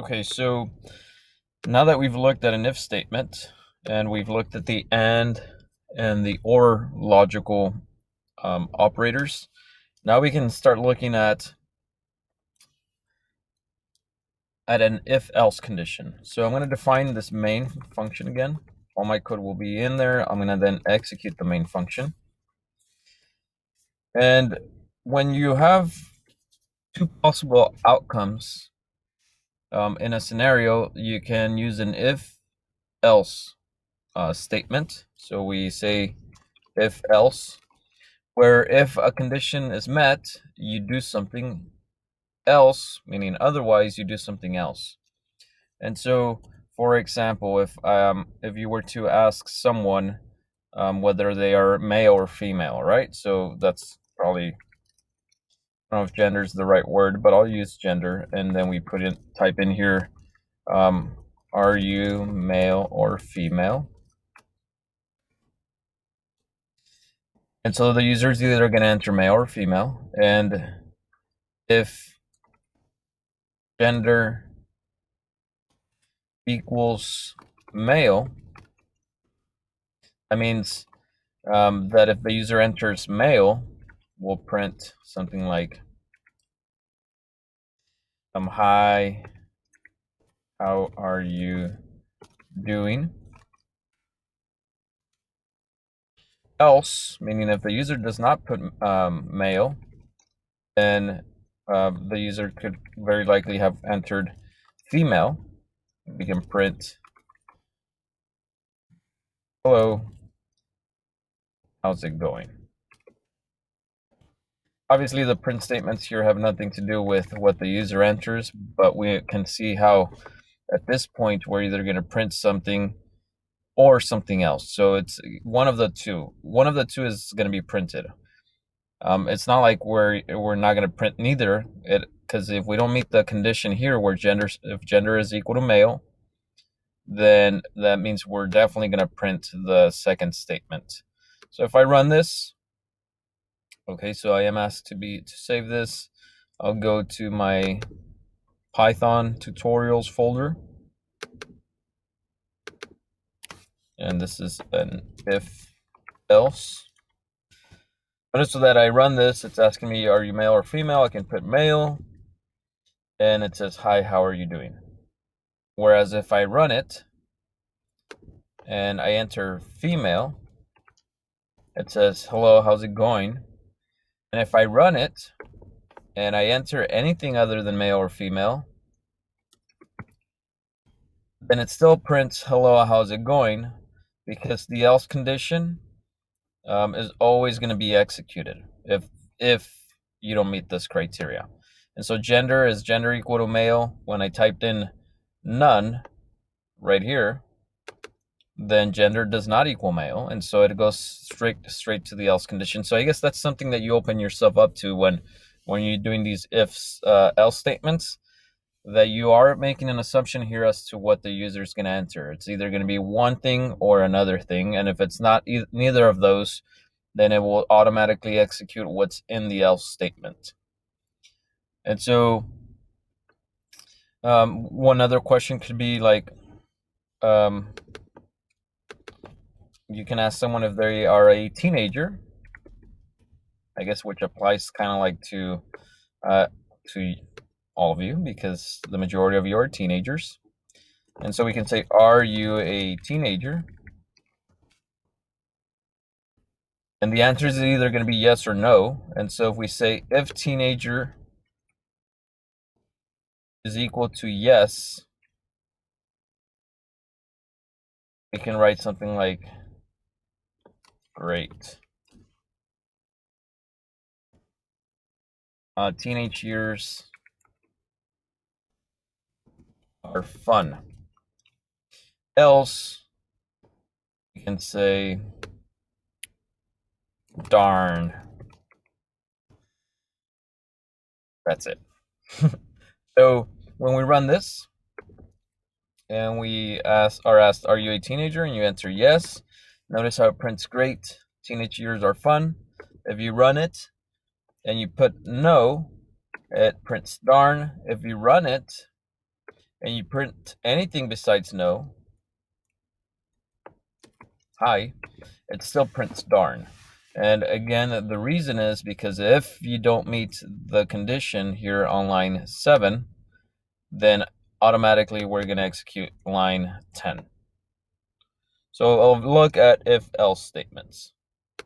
Okay, so now that we've looked at an if statement and we've looked at the and the or logical operators, now we can start looking at an if-else condition. So I'm going to define this main function again. All my code will be in there. I'm going to then execute the main function. And when you have two possible outcomes in a scenario, you can use an if-else statement. So we say if else, where if a condition is met, you do something else, meaning otherwise you do something else. And so, for example, if you were to ask someone whether they are male or female, right? So that's probably, I don't know if gender is the right word, but I'll use gender, and then we type in here, are you male or female? And so the user is either going to enter male or female. And if gender equals male, that means that if the user enters male, we'll print something like, hi, how are you doing? Else, meaning if the user does not put male, then the user could very likely have entered female. We can print, hello, how's it going? Obviously, the print statements here have nothing to do with what the user enters, but we can see how at this point we're either going to print something or something else. So it's one of the two. One of the two is going to be printed. It's not like we're not going to print neither, because if we don't meet the condition here where if gender is equal to male, then that means we're definitely going to print the second statement. So if I run this, okay, so I am asked to save this. I'll go to my Python tutorials folder. And this is an if else. Notice that I run this, it's asking me, are you male or female? I can put male. And it says, hi, how are you doing? Whereas if I run it and I enter female, it says, hello, how's it going? And if I run it and I enter anything other than male or female, then it still prints, hello, how's it going? Because the else condition is always going to be executed if you don't meet this criteria. And so gender is gender equal to male. When I typed in none right here, then gender does not equal male, and so it goes straight to the else condition. So I guess that's something that you open yourself up to when you're doing these ifs else statements, that you are making an assumption here as to what the user is going to enter. It's either going to be one thing or another thing, and if it's not neither of those, then it will automatically execute what's in the else statement. And so one other question could be like, you can ask someone if they are a teenager, I guess, which applies kind of like to all of you, because the majority of you are teenagers. And so we can say, are you a teenager? And the answer is either going to be yes or no. And so if we say if teenager is equal to yes, we can write something like, great. Teenage years are fun. Else, you can say, darn. That's it. So when we run this and we are asked, are you a teenager? And you answer yes. Notice how it prints great. Teenage years are fun. If you run it and you put no, it prints darn. If you run it and you print anything besides no, hi, it still prints darn. And again, the reason is because if you don't meet the condition here on line 7, then automatically we're going to execute line 10. So I'll look at if-else statements.